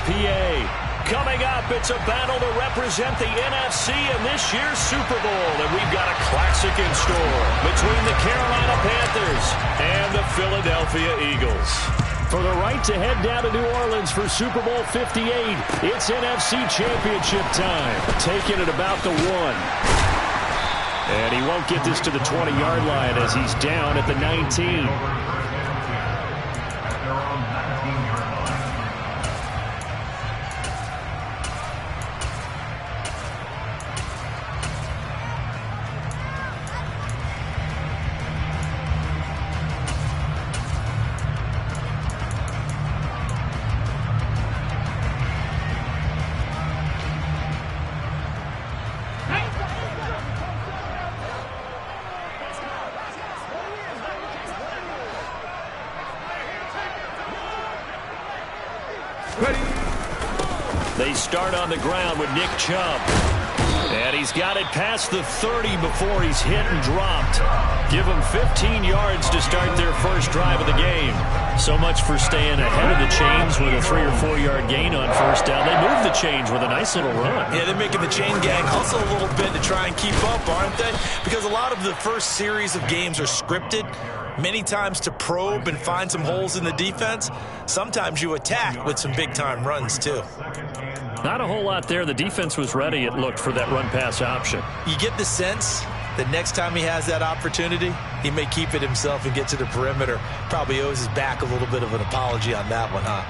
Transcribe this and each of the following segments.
PA. Coming up, it's a battle to represent the NFC in this year's Super Bowl, and we've got a classic in store between the Carolina Panthers and the Philadelphia Eagles. For the right to head down to New Orleans for Super Bowl 58, it's NFC Championship time. Taking it about the 1. And he won't get this to the 20-yard line as he's down at the 19. They start on the ground with Nick Chubb. And he's got it past the 30 before he's hit and dropped. Give them 15 yards to start their first drive of the game. So much for staying ahead of the chains with a 3 or 4 yard gain on first down. They move the chains with a nice little run. Yeah, they're making the chain gang hustle a little bit to try and keep up, aren't they? Because a lot of the first series of games are scripted. Many times to probe and find some holes in the defense. Sometimes you attack with some big-time runs, too. Not a whole lot there. The defense was ready, it looked, for that run-pass option. You get the sense that next time he has that opportunity, he may keep it himself and get to the perimeter. Probably owes his back a little bit of an apology on that one, huh?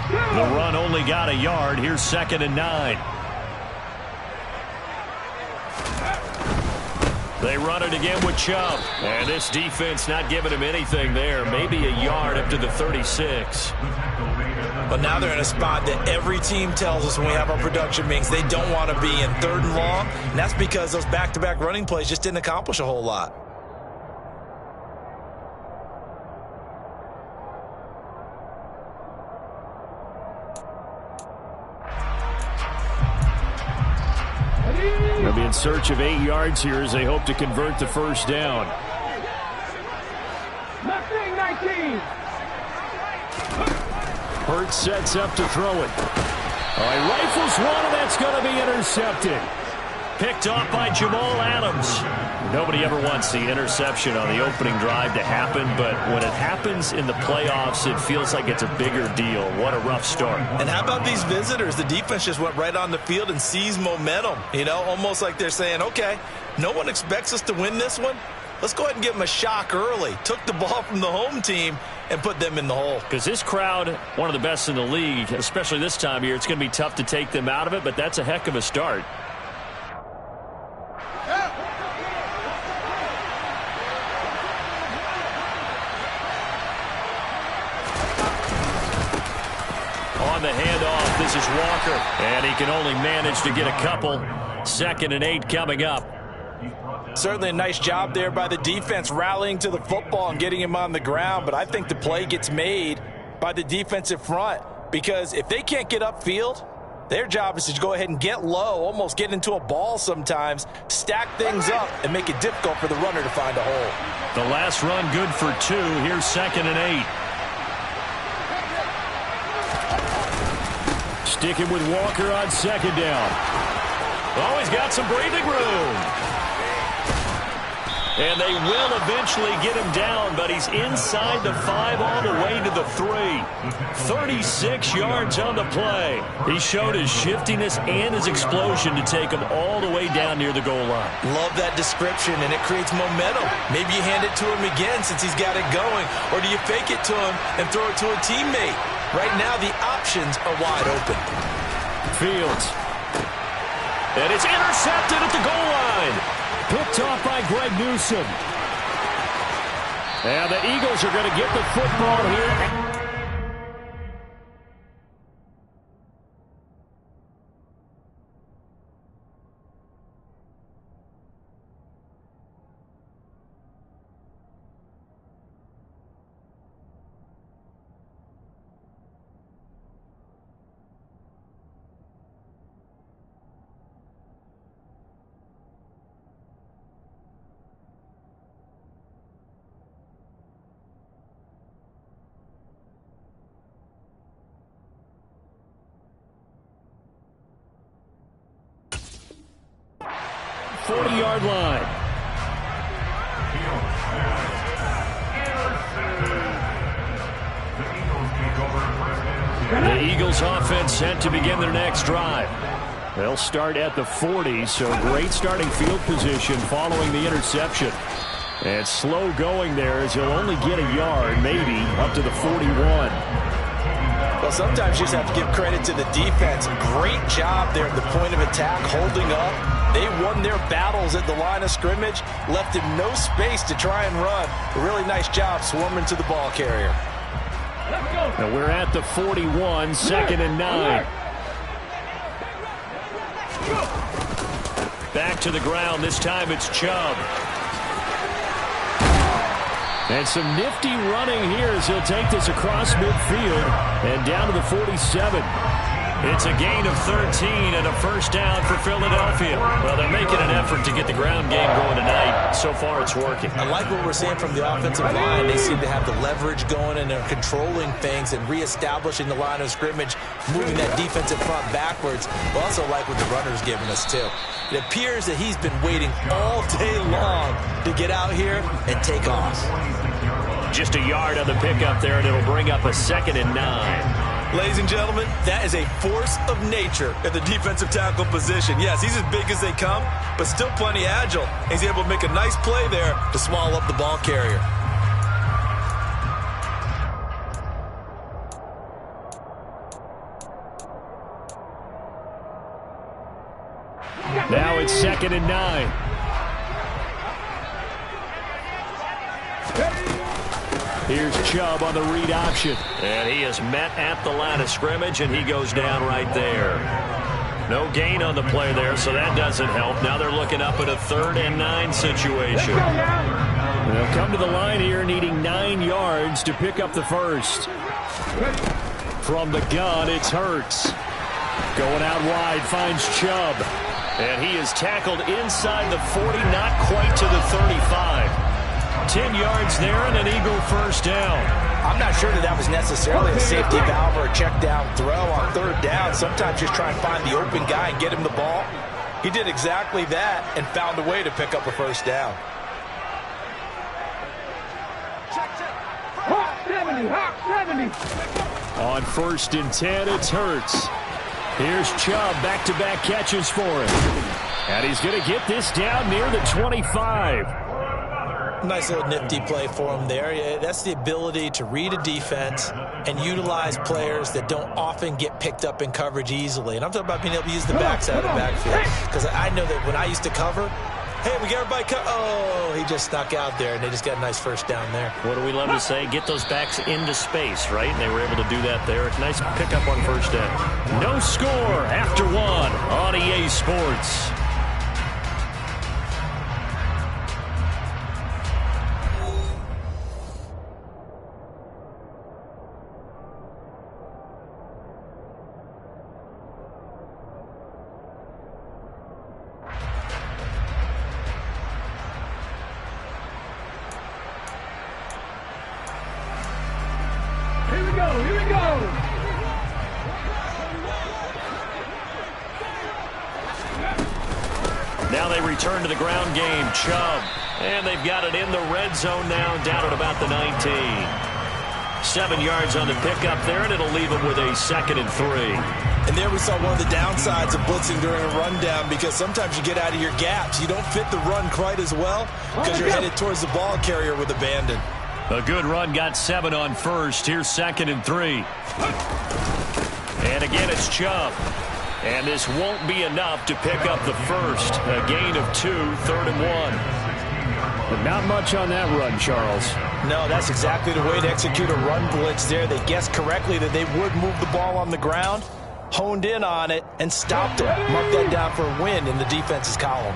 The run only got a yard. Here's 2nd and 9. They run it again with Chubb. And this defense not giving him anything there. Maybe a yard up to the 36. But now they're in a spot that every team tells us when we have our production meetings they don't want to be in 3rd and long. And that's because those back-to-back running plays just didn't accomplish a whole lot. They'll be in search of 8 yards here as they hope to convert the first down. 19. Hurts sets up to throw it. All right, rifles one, and that's going to be intercepted. Picked off by Jamal Adams. Nobody ever wants the interception on the opening drive to happen, but when it happens in the playoffs, it feels like it's a bigger deal. What a rough start. And how about these visitors? The defense just went right on the field and seized momentum. You know, almost like they're saying, okay, no one expects us to win this one. Let's go ahead and give them a shock early. Took the ball from the home team and put them in the hole. Because this crowd, one of the best in the league, especially this time of year, it's going to be tough to take them out of it, but that's a heck of a start. On the handoff, this is Walker. And he can only manage to get a couple. 2nd and 8 coming up. Certainly a nice job there by the defense rallying to the football and getting him on the ground. But I think the play gets made by the defensive front. Because if they can't get upfield, their job is to go ahead and get low, almost get into a ball sometimes, stack things up, and make it difficult for the runner to find a hole. The last run good for 2. Here's 2nd and 8. Sticking with Walker on 2nd down. Oh, he's got some breathing room. And they will eventually get him down, but he's inside the 5 all the way to the 3. 36 yards on the play. He showed his shiftiness and his explosion to take him all the way down near the goal line. Love that description, and it creates momentum. Maybe you hand it to him again since he's got it going, or do you fake it to him and throw it to a teammate? Right now, the options are wide open. Fields. And it's intercepted at the goal line. Picked off by Greg Newsome. And the Eagles are going to get the football here. 40-yard line. The Eagles offense set to begin their next drive. They'll start at the 40, so great starting field position following the interception. And slow going there as he'll only get a yard, maybe, up to the 41. Well, sometimes you just have to give credit to the defense. Great job there at the point of attack, holding up. They won their battles at the line of scrimmage, left him no space to try and run. A really nice job swarming to the ball carrier. Now we're at the 41, 2nd and 9. Back to the ground. This time it's Chubb. And some nifty running here as he'll take this across midfield and down to the 47. It's a gain of 13 and a first down for Philadelphia. Well, they're making an effort to get the ground game going tonight. So far, it's working. I like what we're seeing from the offensive line. They seem to have the leverage going, and they're controlling things and reestablishing the line of scrimmage, moving that defensive front backwards. I also like what the runner's giving us, too. It appears that he's been waiting all day long to get out here and take off. Just a yard on the pickup there, and it'll bring up a 2nd and 9. Ladies and gentlemen, that is a force of nature at the defensive tackle position. Yes, he's as big as they come, but still plenty agile. He's able to make a nice play there to small up the ball carrier. Now it's 2nd and 9. Here's Chubb on the read option. And he is met at the line of scrimmage, and he goes down right there. No gain on the play there, so that doesn't help. Now they're looking up at a 3rd and 9 situation. They'll come to the line here needing 9 yards to pick up the first. From the gun, it's Hurts. Going out wide, finds Chubb. And he is tackled inside the 40, not quite to the 35. 10 yards there and an Eagle first down. I'm not sure that was necessarily a safety valve or a check down throw on 3rd down. Sometimes just try and find the open guy and get him the ball. He did exactly that and found a way to pick up a first down. On 1st and 10, it's Hurts. Here's Chubb, back-to-back catches for him. And he's going to get this down near the 25. Nice little nifty play for him there. That's the ability to read a defense and utilize players that don't often get picked up in coverage easily. And I'm talking about being able to use the backside of the backfield. Because I know that when I used to cover, hey, we got everybody oh, he just snuck out there, and they just got a nice first down there. What do we love to say? Get those backs into space, right? And they were able to do that there. Nice pickup on 1st down. No score after 1 on EA Sports. Here we go. Now they return to the ground game. Chubb. And they've got it in the red zone now, down at about the 19. 7 yards on the pickup there, and it'll leave them with a 2nd and 3. And there we saw one of the downsides of blitzing during a rundown, because sometimes you get out of your gaps. You don't fit the run quite as well because you're headed towards the ball carrier with abandon. A good run, got 7 on 1st. Here's 2nd and 3. And again, it's Chubb. And this won't be enough to pick up the first. A gain of 2, 3rd and 1. But not much on that run, Charles. No, that's exactly the way to execute a run blitz there. They guessed correctly that they would move the ball on the ground, honed in on it, and stopped it. Mark that down for a win in the defense's column.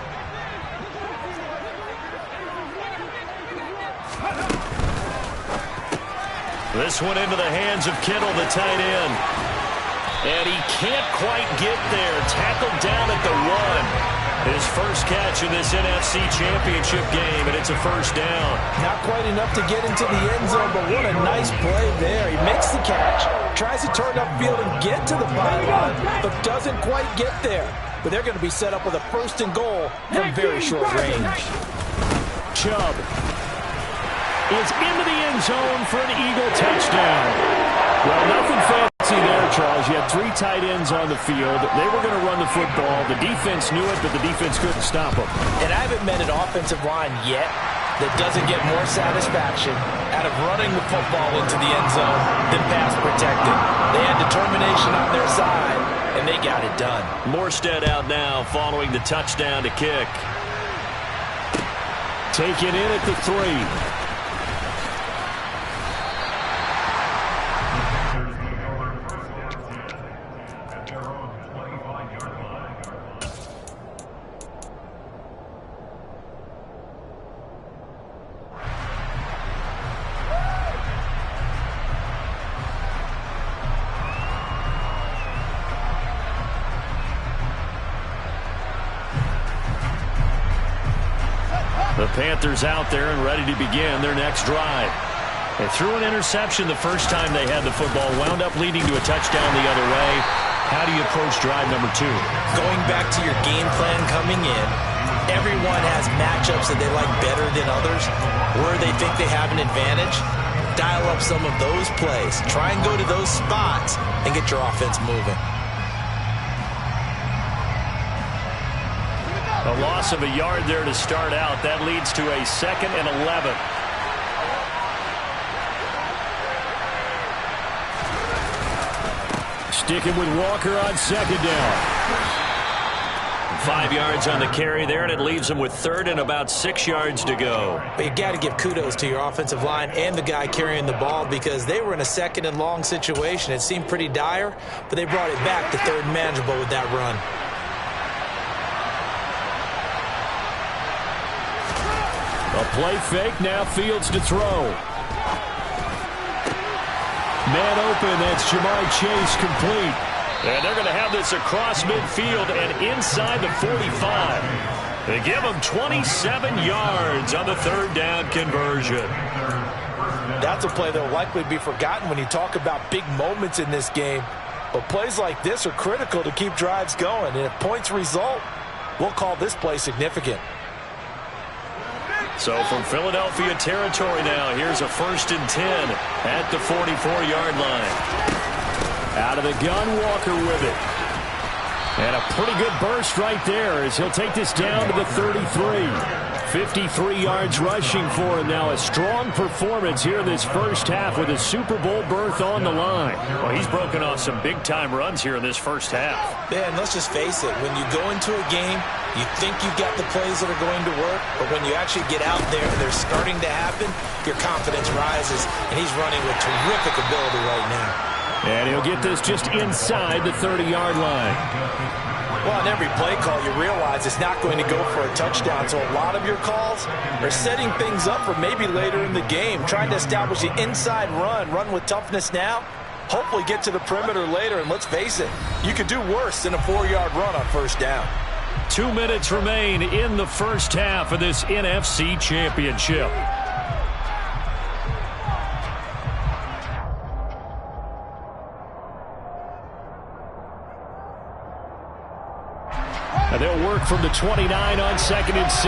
This one into the hands of Kittle, the tight end. And he can't quite get there. Tackled down at the 1. His first catch in this NFC Championship game, and it's a first down. Not quite enough to get into the end zone, but what a nice play there. He makes the catch, tries to turn upfield and get to the byline, but doesn't quite get there. But they're going to be set up with a 1st and goal from very short range. Chubb is into the end zone for an Eagle touchdown. Well, nothing fancy there, Charles. You had 3 tight ends on the field. They were going to run the football. The defense knew it, but the defense couldn't stop them. And I haven't met an offensive line yet that doesn't get more satisfaction out of running the football into the end zone than pass protecting. They had determination on their side, and they got it done. Morstead out now following the touchdown to kick. Taken in at the 3. The Panthers out there and ready to begin their next drive. They threw an interception the first time they had the football, wound up leading to a touchdown the other way. How do you approach drive number 2? Going back to your game plan coming in, everyone has matchups that they like better than others, where they think they have an advantage. Dial up some of those plays. Try and go to those spots and get your offense moving. A loss of a yard there to start out. That leads to a 2nd and 11. Sticking with Walker on 2nd down. 5 yards on the carry there, and it leaves him with 3rd and about 6 yards to go. But you got to give kudos to your offensive line and the guy carrying the ball, because they were in a 2nd and long situation. It seemed pretty dire, but they brought it back to 3rd and manageable with that run. A play fake, now Fields to throw. Man open, that's Jamar Chase complete. And they're going to have this across midfield and inside the 45. They give him 27 yards on the 3rd down conversion. That's a play that will likely be forgotten when you talk about big moments in this game. But plays like this are critical to keep drives going. And if points result, we'll call this play significant. So from Philadelphia territory now, here's a 1st and 10 at the 44-yard line. Out of the gun, Walker with it. And a pretty good burst right there as he'll take this down to the 33. 53 yards rushing for him now. A strong performance here in this first half with a Super Bowl berth on the line. Well, he's broken off some big-time runs here in this first half. Man, let's just face it. When you go into a game, you think you've got the plays that are going to work, but when you actually get out there and they're starting to happen, your confidence rises, and he's running with terrific ability right now. And he'll get this just inside the 30-yard line. Well, on every play call, you realize it's not going to go for a touchdown, so a lot of your calls are setting things up for maybe later in the game, trying to establish the inside run with toughness now, hopefully get to the perimeter later, and let's face it, you could do worse than a 4-yard run on 1st down. 2 minutes remain in the first half of this NFC Championship. And they'll work from the 29 on 2nd and 6.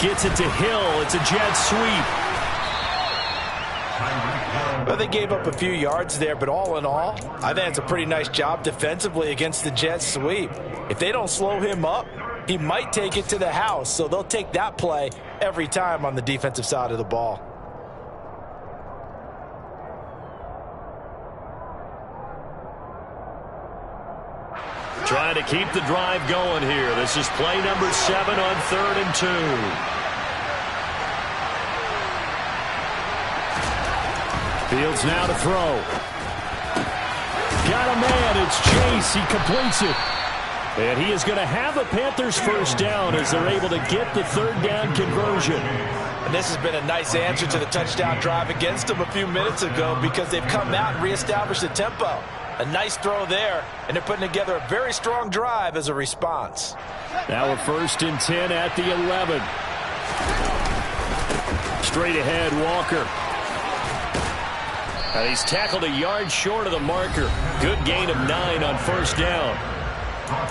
Gets it to Hill. It's a jet sweep. Well, they gave up a few yards there, but all in all, I think it's a pretty nice job defensively against the jet sweep. If they don't slow him up, he might take it to the house, so they'll take that play every time on the defensive side of the ball. Trying to keep the drive going here. This is play number 7 on 3rd and 2. Fields now to throw. Got a man. It's Chase. He completes it. And he is going to have the Panthers first down as they're able to get the 3rd down conversion. And this has been a nice answer to the touchdown drive against them a few minutes ago because they've come out and reestablished the tempo. A nice throw there, and they're putting together a very strong drive as a response. Now a 1st and 10 at the 11. Straight ahead, Walker. And he's tackled a yard short of the marker. Good gain of 9 on 1st down.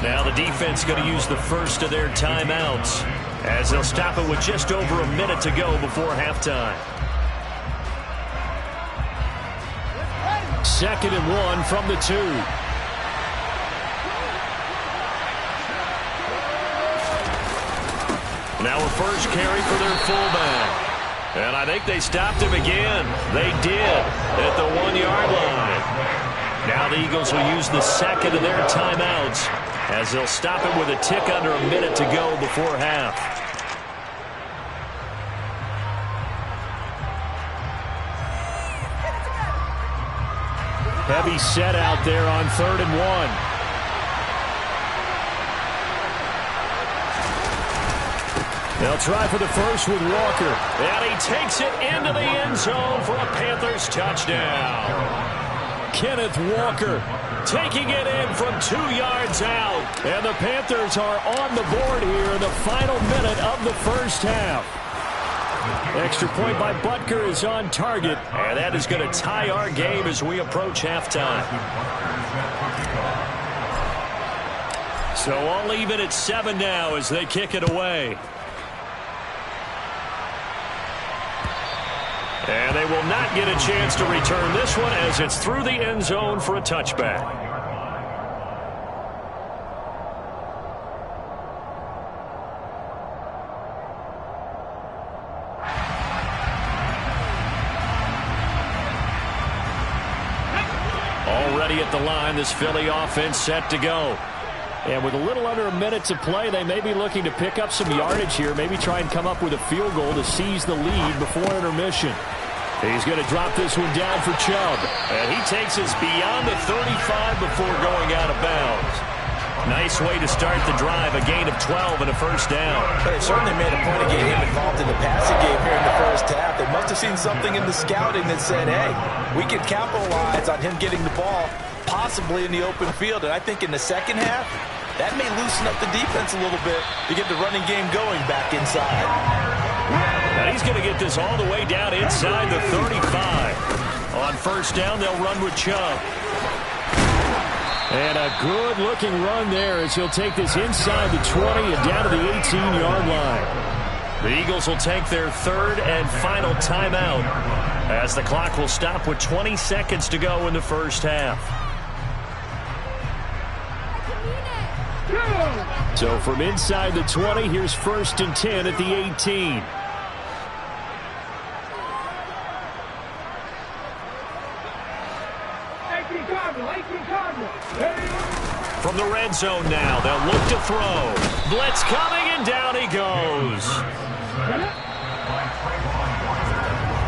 Now the defense going to use the first of their timeouts as they'll stop it with just over a minute to go before halftime. 2nd and 1 from the 2. Now a first carry for their fullback. And I think they stopped him again. They did at the 1-yard line. Now the Eagles will use the second of their timeouts as they'll stop it with a tick under a minute to go before half. Heavy set out there on 3rd and 1. They'll try for the first with Walker. And he takes it into the end zone for a Panthers touchdown. Kenneth Walker taking it in from 2 yards out. And the Panthers are on the board here in the final minute of the first half. Extra point by Butker is on target. And that is going to tie our game as we approach halftime. So I'll leave it at 7 now as they kick it away. And they will not get a chance to return this one as it's through the end zone for a touchback. Already at the line, this Philly offense set to go. And with a little under a minute to play, they may be looking to pick up some yardage here, maybe try and come up with a field goal to seize the lead before intermission. He's going to drop this one down for Chubb. And he takes us beyond the 35 before going out of bounds. Nice way to start the drive, a gain of 12 and a first down. They certainly made a point of getting him involved in the passing game here in the first half. They must have seen something in the scouting that said, hey, we can capitalize on him getting the ball, possibly in the open field. And I think in the second half, that may loosen up the defense a little bit to get the running game going back inside. Now he's going to get this all the way down inside the 35. On first down, they'll run with Chubb. And a good-looking run there as he'll take this inside the 20 and down to the 18-yard line. The Eagles will take their 3rd and final timeout as the clock will stop with 20 seconds to go in the first half. So from inside the 20, here's 1st and 10 at the 18. From the red zone now, they'll look to throw. Blitz coming, and down he goes.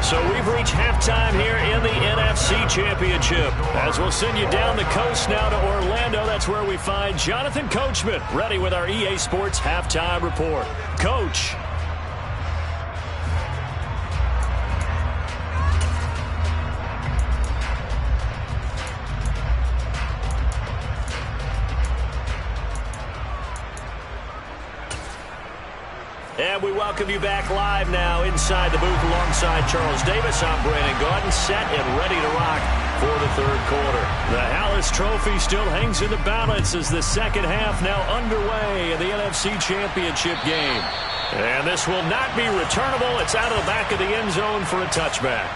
So we've reached halftime here in the NFC Championship. As we'll send you down the coast now to Orlando, that's where we find Jonathan Coachman, ready with our EA Sports Halftime Report. Coach. And we welcome you back live now inside the booth alongside Charles Davis. I'm Brandon Gaudin, set and ready to rock for the 3rd quarter. The Hallis Trophy still hangs in the balance as the second half now underway in the NFC Championship game. And this will not be returnable. It's out of the back of the end zone for a touchback.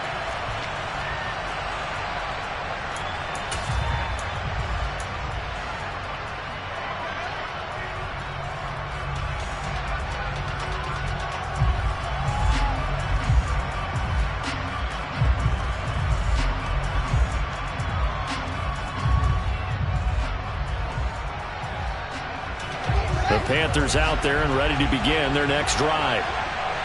The Panthers out there and ready to begin their next drive.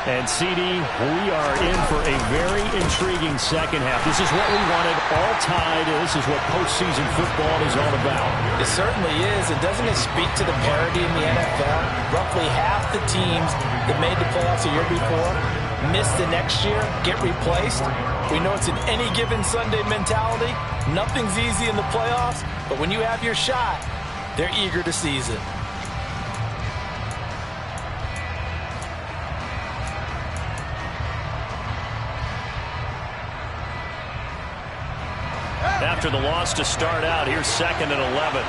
And, CD, we are in for a very intriguing second half. This is what we wanted, all tied. This is what postseason football is all about. It certainly is. And doesn't it speak to the parity in the NFL? Roughly half the teams that made the playoffs a year before miss the next year, get replaced. We know it's an any given Sunday mentality. Nothing's easy in the playoffs, but when you have your shot, they're eager to seize it. After the loss to start out, here's 2nd and 11.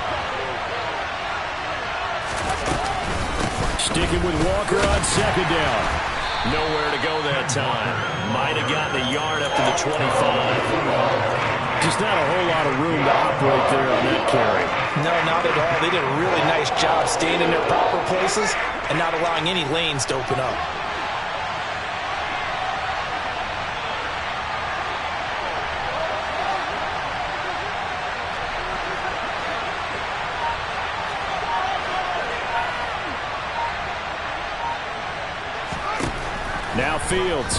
Sticking with Walker on 2nd down. Nowhere to go that time. Might have gotten a yard up to the 25. Just not a whole lot of room to operate there on that carry. No, not at all. They did a really nice job staying in their proper places and not allowing any lanes to open up. Now Fields.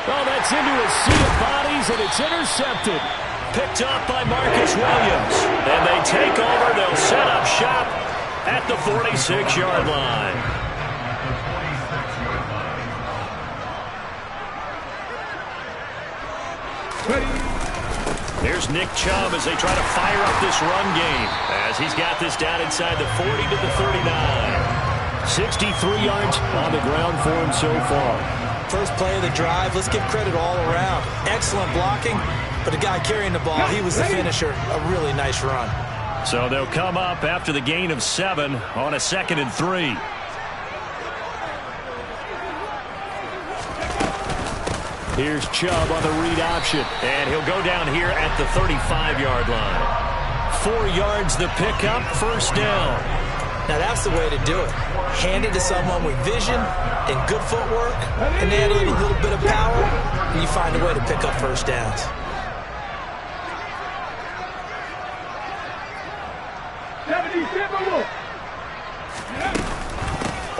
Oh, that's into a sea of bodies, and it's intercepted. Picked up by Marcus Williams. And they take over. They'll set up shop at the 46-yard line. Here's Nick Chubb as they try to fire up this run game, as he's got this down inside the 40 to the 39. 63 yards on the ground for him so far. First play of the drive, let's give credit all around. Excellent blocking, but the guy carrying the ball, he was the finisher. A really nice run. So they'll come up after the gain of 7 on a 2nd and 3. Here's Chubb on the read option, and he'll go down here at the 35-yard line. 4 yards the pickup, 1st down. Now that's the way to do it. Hand it to someone with vision and good footwork, and add in a little bit of power, and you find a way to pick up 1st downs.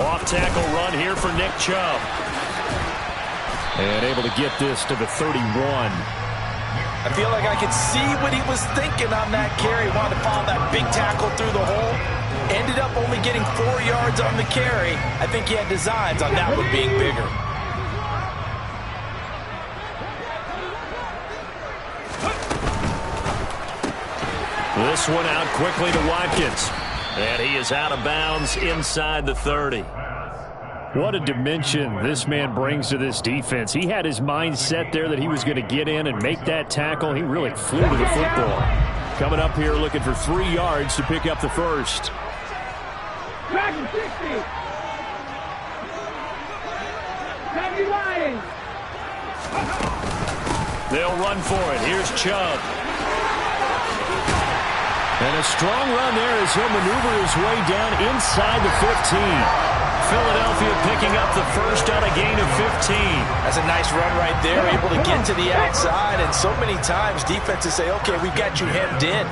Off tackle run here for Nick Chubb. And able to get this to the 31. I feel like I could see what he was thinking on that carry. Wanted to follow that big tackle through the hole. Ended up only getting 4 yards on the carry. I think he had designs on that one being bigger. This one out quickly to Watkins. And he is out of bounds inside the 30. What a dimension this man brings to this defense. He had his mind set there that he was going to get in and make that tackle. He really flew to the football. Coming up here looking for 3 yards to pick up the 1st. They'll run for it. Here's Chubb. And a strong run there as he'll maneuver his way down inside the 15. Philadelphia picking up the 1st on a gain of 15. That's a nice run right there, able to get to the outside. And so many times defenses say, okay, we've got you hemmed in.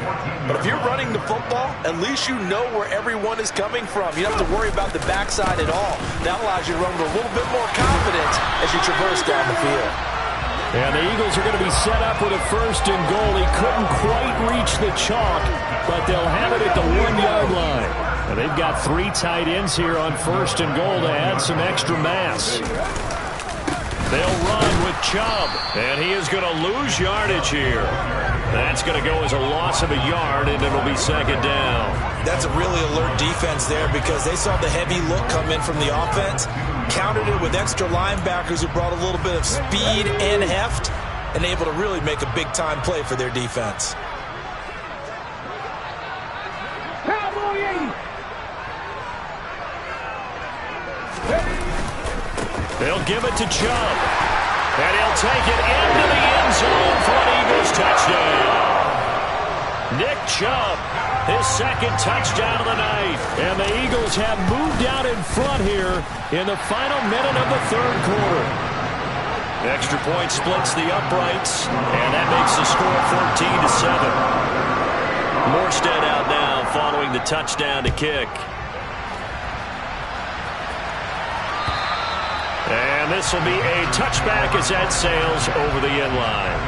But if you're running the football, at least you know where everyone is coming from. You don't have to worry about the backside at all. That allows you to run with a little bit more confidence as you traverse down the field. And the Eagles are going to be set up with a 1st and goal. He couldn't quite reach the chalk, but they'll have it at the 1-yard line. And they've got 3 tight ends here on 1st and goal to add some extra mass. They'll run with Chubb, and he is going to lose yardage here. That's going to go as a loss of a yard, and it'll be 2nd down. That's a really alert defense there because they saw the heavy look come in from the offense, countered it with extra linebackers who brought a little bit of speed and heft, and able to really make a big-time play for their defense. They'll give it to Chubb. And he'll take it into the end zone for an Eagles touchdown. Nick Chubb, his 2nd touchdown of the night. And the Eagles have moved out in front here in the final minute of the 3rd quarter. Extra point splits the uprights, and that makes the score 14-7. Morstead out now following the touchdown to kick. And this will be a touchback as that sails over the end line.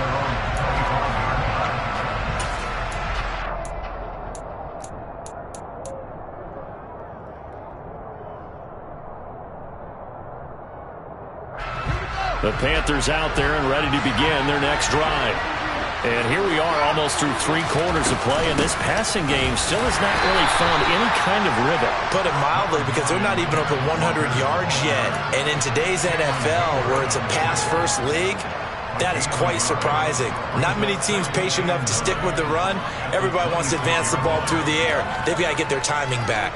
The Panthers out there and ready to begin their next drive. And here we are almost through 3 quarters of play, and this passing game still has not really found any kind of rhythm. Put it mildly, because they're not even over 100 yards yet. And in today's NFL, where it's a pass-first league, that is quite surprising. Not many teams patient enough to stick with the run. Everybody wants to advance the ball through the air. They've got to get their timing back.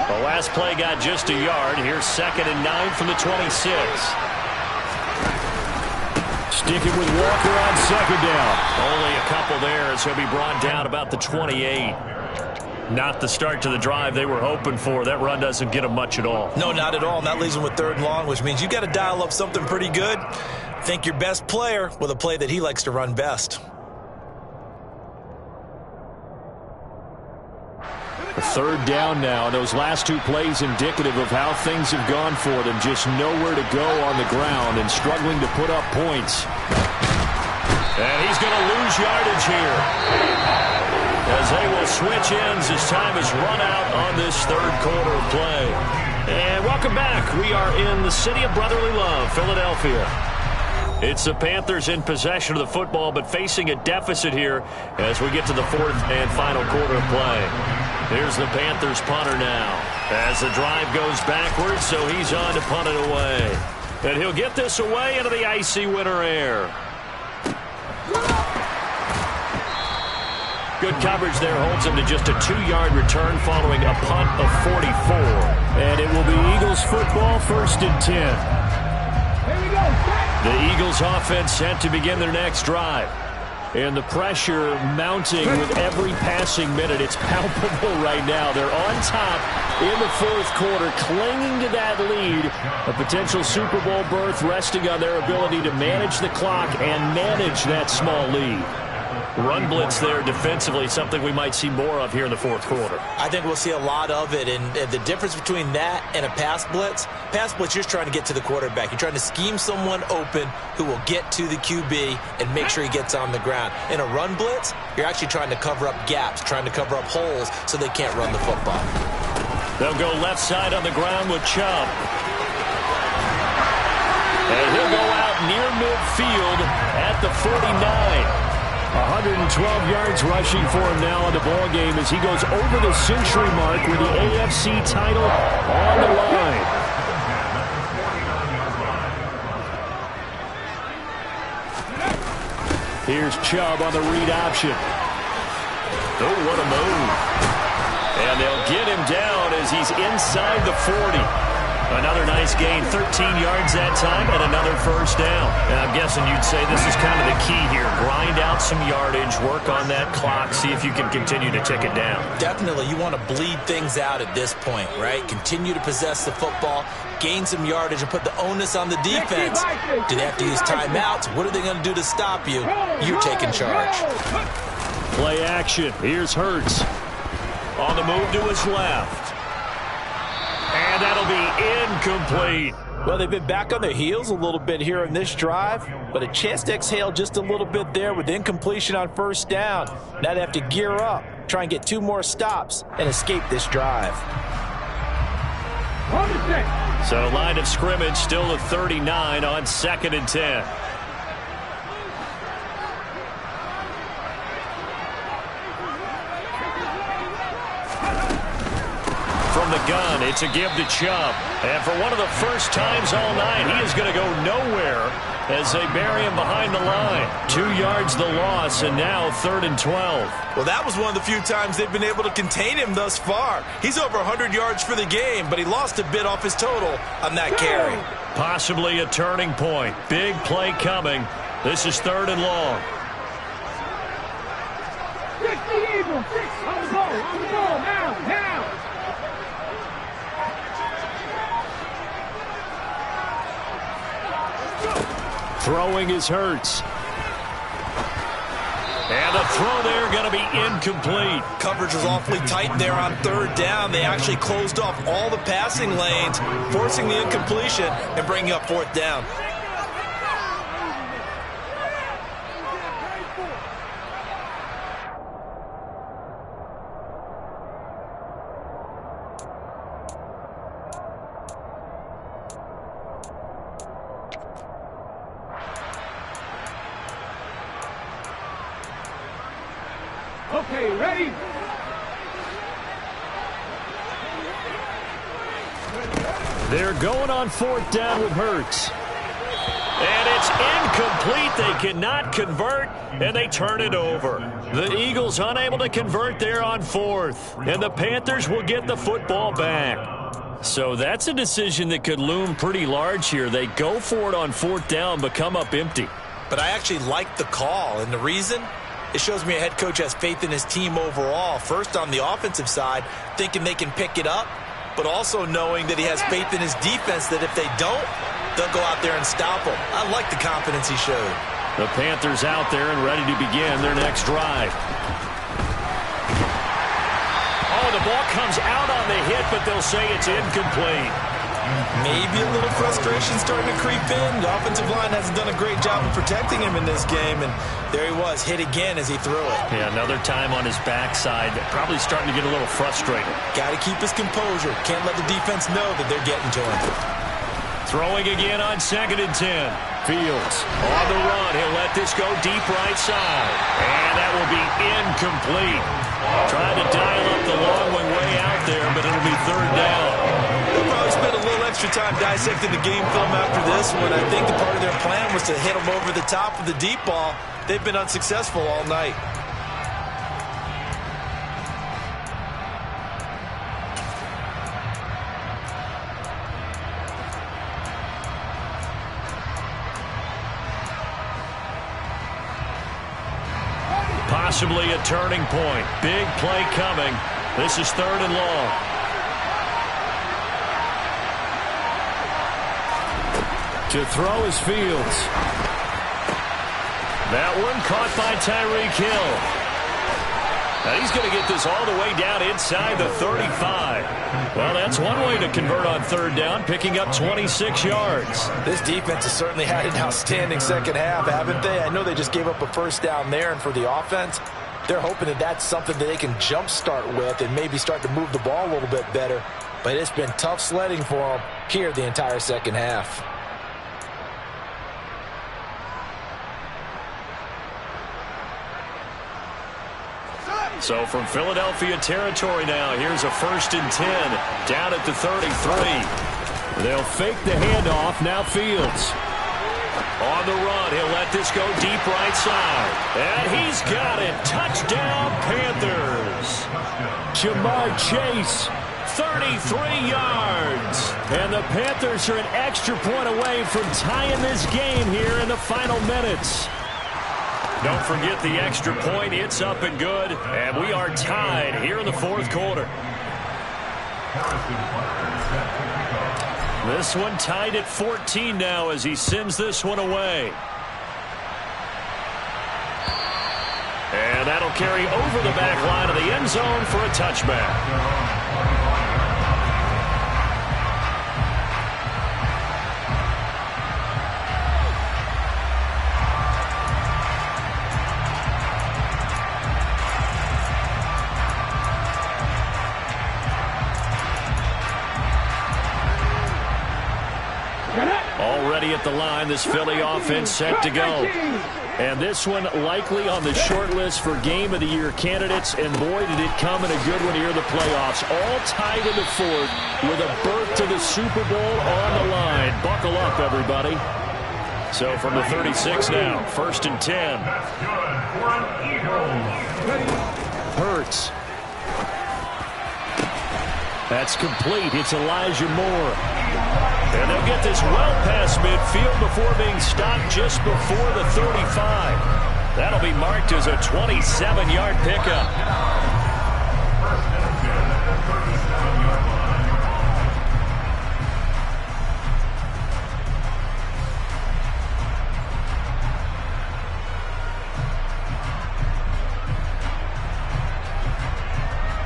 The last play got just a yard. Here's 2nd and 9 from the 26. Sticking with Walker on 2nd down. Only a couple there as he'll be brought down about the 28. Not the start to the drive they were hoping for. That run doesn't get them much at all. No, not at all. And that leaves them with 3rd and long, which means you got to dial up something pretty good. Think your best player with a play that he likes to run best. A 3rd down now. Those last 2 plays indicative of how things have gone for them. Just nowhere to go on the ground and struggling to put up points. And he's going to lose yardage here, as they will switch ends as time has run out on this 3rd quarter of play. And welcome back. We are in the city of brotherly love, Philadelphia. It's the Panthers in possession of the football, but facing a deficit here as we get to the 4th and final quarter of play. Here's the Panthers punter now as the drive goes backwards, so he's on to punt it away. And he'll get this away into the icy winter air. Good coverage there holds him to just a 2-yard return following a punt of 44. And it will be Eagles football, 1st and 10. Here we go. The Eagles offense set to begin their next drive. And the pressure mounting with every passing minute. It's palpable right now. They're on top in the 4th quarter, clinging to that lead. A potential Super Bowl berth resting on their ability to manage the clock and manage that small lead. Run blitz there defensively, something we might see more of here in the 4th quarter. I think we'll see a lot of it, and the difference between that and a pass blitz, you're just trying to get to the quarterback. You're trying to scheme someone open who will get to the QB and make sure he gets on the ground. In a run blitz, you're actually trying to cover up gaps, trying to cover up holes so they can't run the football. They'll go left side on the ground with Chubb. And he'll go out near midfield at the 49. 112 yards rushing for him now in the ball game as he goes over the century mark with the AFC title on the line. Here's Chubb on the read option. Oh, what a move. And they'll get him down as he's inside the 40. Another nice gain, 13 yards that time, and another 1st down. And I'm guessing you'd say this is kind of the key here. Grind out some yardage, work on that clock, see if you can continue to tick it down. Definitely, you want to bleed things out at this point, right? Continue to possess the football, gain some yardage, and put the onus on the defense. Do they have to use timeouts? What are they going to do to stop you? You're taking charge. Play action. Here's Hurts. On the move to his left. And that'll be incomplete. Well, they've been back on their heels a little bit here in this drive, but a chance to exhale just a little bit there with incompletion on 1st down. Now they have to gear up, try and get 2 more stops, and escape this drive. So line of scrimmage still at 39 on 2nd and 10. From the gun, it's a give to Chubb. And for one of the first times all night, he is going to go nowhere as they bury him behind the line. 2 yards the loss, and now 3rd and 12. Well, that was one of the few times they've been able to contain him thus far. He's over 100 yards for the game, but he lost a bit off his total on that carry. Possibly a turning point. Big play coming. This is 3rd and long. 60 Eagles, 6 on the ball, now. Throwing is Hurts. And the throw there going to be incomplete. Coverage was awfully tight there on 3rd down. They actually closed off all the passing lanes, forcing the incompletion and bringing up 4th down. Okay, ready? They're going on 4th down with Hurts. And it's incomplete. They cannot convert, and they turn it over. The Eagles unable to convert there on 4th, and the Panthers will get the football back. So that's a decision that could loom pretty large here. They go for it on 4th down, but come up empty. But I actually like the call, and the reason? It shows me a head coach has faith in his team overall. First, on the offensive side, thinking they can pick it up, but also knowing that he has faith in his defense that if they don't, they'll go out there and stop him. I like the confidence he showed. The Panthers out there and ready to begin their next drive. Oh, the ball comes out on the hit, but they'll say it's incomplete. Maybe a little frustration starting to creep in. The offensive line hasn't done a great job of protecting him in this game, and there he was, hit again as he threw it. Yeah, another time on his backside, probably starting to get a little frustrated. Got to keep his composure. Can't let the defense know that they're getting to him. Throwing again on 2nd and 10. Fields on the run. He'll let this go deep right side. And that will be incomplete. Trying to dial up the long one way out there, but it'll be 3rd down. They'll probably spend a little extra time dissecting the game film after this one. I think the part of their plan was to hit them over the top of the deep ball. They've been unsuccessful all night. Possibly a turning point. Big play coming. This is 3rd and long. To throw is Fields. That one caught by Tyreek Hill. Now he's going to get this all the way down inside the 35. Well, that's one way to convert on 3rd down, picking up 26 yards. This defense has certainly had an outstanding second half, haven't they? I know they just gave up a 1st down there, and for the offense, they're hoping that that's something that they can jumpstart with and maybe start to move the ball a little bit better. But it's been tough sledding for them here the entire second half. So from Philadelphia territory now, here's a 1st and 10 down at the 33. They'll fake the handoff. Now Fields on the run. He'll let this go deep right side. And he's got it. Touchdown, Panthers. Jamar Chase, 33 yards. And the Panthers are an extra point away from tying this game here in the final minutes. Don't forget the extra point. It's up and good. And we are tied here in the 4th quarter. This one tied at 14 now as he sends this one away. And that'll carry over the back line of the end zone for a touchback. Already at the line, this Philly offense set to go. And this one likely on the short list for Game of the Year candidates. And boy, did it come in a good one here in the playoffs. All tied in the 4th with a berth to the Super Bowl on the line. Buckle up, everybody. So from the 36 now, 1st and 10. Hurts. That's complete. It's Elijah Moore. And they'll get this well past midfield before being stopped just before the 35. That'll be marked as a 27-yard pickup.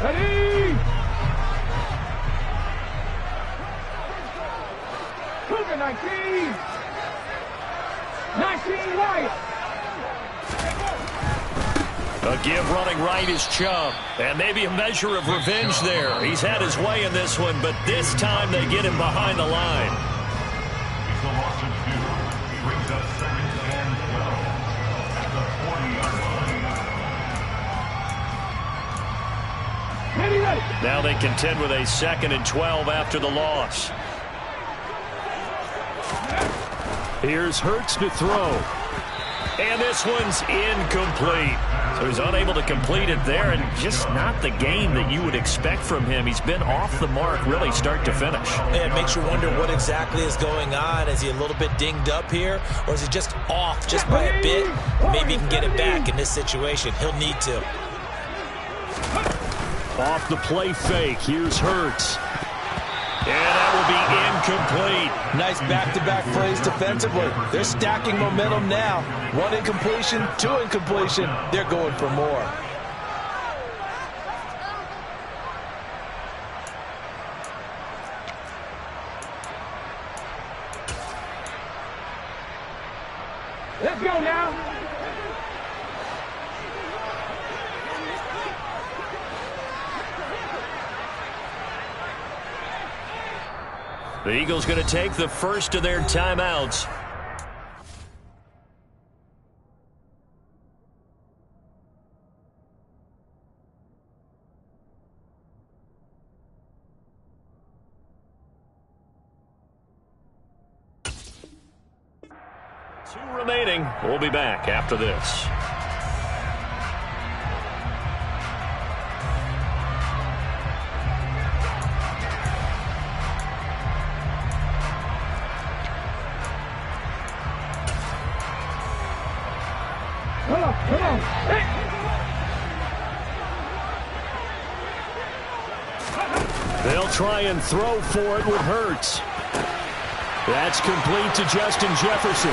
Ready? 19 right. A give running right is Chubb. And maybe a measure of revenge there. He's had his way in this one, but this time they get him behind the line. Now they contend with a 2nd and 12 after the loss. Here's Hurts to throw. And this one's incomplete. So he's unable to complete it there, and just not the game that you would expect from him. He's been off the mark really start to finish. It makes you wonder what exactly is going on. Is he a little bit dinged up here, or is he just off just by a bit? Maybe he can get it back in this situation. He'll need to. Off the play fake. Here's Hurts. And that will be incomplete. Nice back-to-back plays defensively. They're stacking momentum now. 1 incompletion, 2 incompletion. They're going for more. Let's go now. The Eagles going to take the first of their timeouts. Two remaining. We'll be back after this. Come on. Hey. They'll try and throw for it with Hurts. That's complete to Justin Jefferson.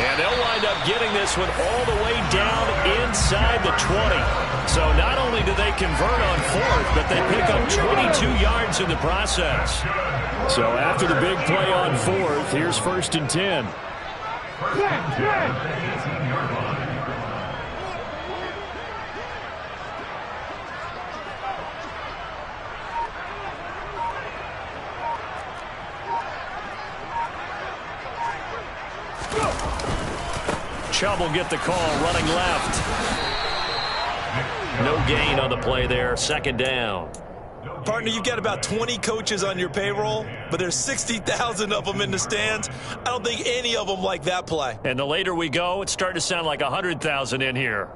And they'll wind up getting this one all the way down inside the 20. So not only do they convert on 4th, but they pick up 22 yards in the process. So after the big play on 4th, here's 1st and 10. Chubb will get the call running left. No gain on the play there. 2nd down. Partner, you've got about 20 coaches on your payroll, but there's 60,000 of them in the stands. I don't think any of them like that play. And the later we go, it's starting to sound like 100,000 in here.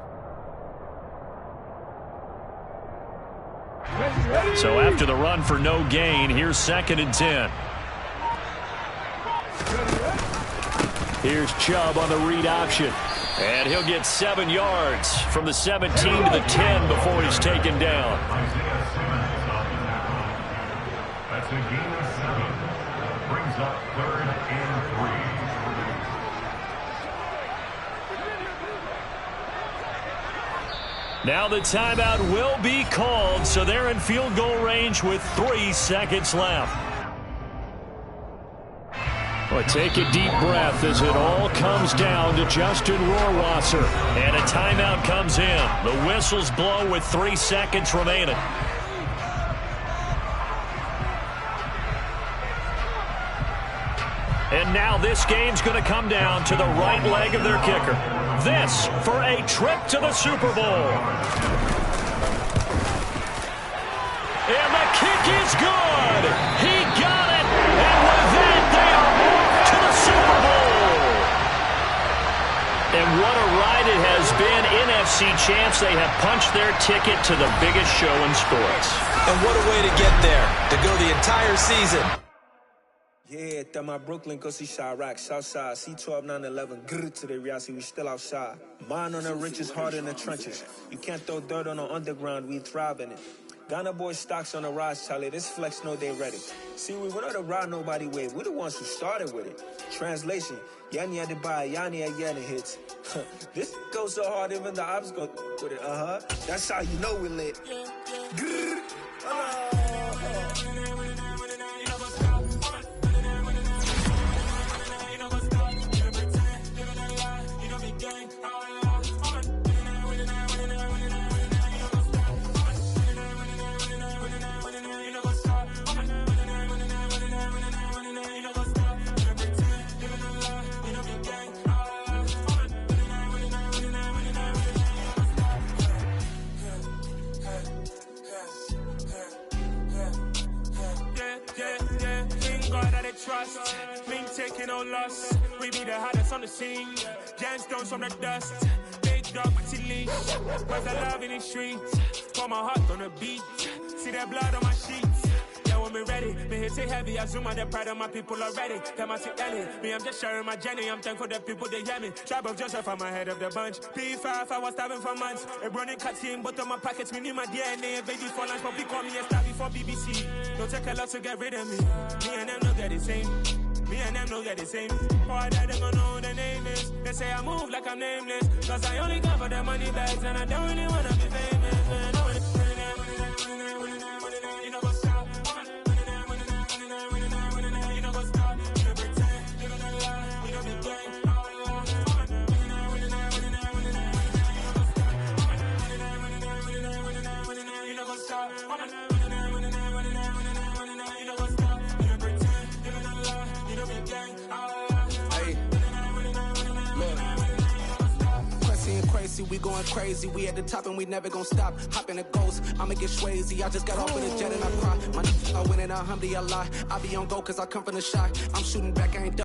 So after the run for no gain, here's 2nd and 10. Here's Chubb on the read option. And he'll get 7 yards from the 17 to the 10 before he's taken down. That's a gain of 7. Brings up 3rd and 3. Now the timeout will be called, so they're in field goal range with 3 seconds left. Well, take a deep breath as it all comes down to Justin Rohrwasser. And a timeout comes in. The whistles blow with 3 seconds remaining. And now this game's going to come down to the right leg of their kicker. This for a trip to the Super Bowl. And the kick is good. He got it. And with that, they are off to the Super Bowl. And what a ride it has been. NFC champs, they have punched their ticket to the biggest show in sports. And what a way to get there, to go the entire season. Yeah, that my Brooklyn, go see Chirac, Southside, C12, 911, grrr to the reality, we still outside. Mine on the riches, hard in the trenches. You can't throw dirt on the underground, we thrive in it. Ghana boys stocks on the rise, Charlie, this flex know they ready. See, we went on the ride nobody wave, we're the ones who started with it. Translation, Yanni had to buy, Yanni had Yanni hits. This goes so hard, even the ops go with it, That's how you know we lit. Grrr, trust. Been taking no loss. We be the hottest on the scene. Gemstones from the dust. Big dog with leash. Where's the love in the streets? Pour my heart on the beat. See that blood on my sheets. Yeah, when me ready, me hit it heavy. I zoom on the pride of my people already. Them I see Ellie. Me, I'm just sharing my journey. I'm thankful the people they hear me. Tribe of Joseph, I'm ahead of the bunch. P5, I was starving for months. A running cut team, but on my pockets, me need my DNA. Baby for lunch, but we call me a star before BBC. Don't take a lot to get rid of me. Me and them don't get the same. Me and them don't get the same. Boy, that they gon' know who the name is. They say I move like I'm nameless. Cause I only come for the money bags. And I don't really wanna be famous, man. You know what's up? You know what's up? You know pretend. You know the lie. You know the game. You know what's up? Crazy, we going crazy. We at the top and we never gonna stop. Hop in a ghost, I'ma get swayzy. I just got off with a jet and I cry. My I went in a Humvee a lot. I be on go cause I come from the shot. I'm shooting back, I ain't done.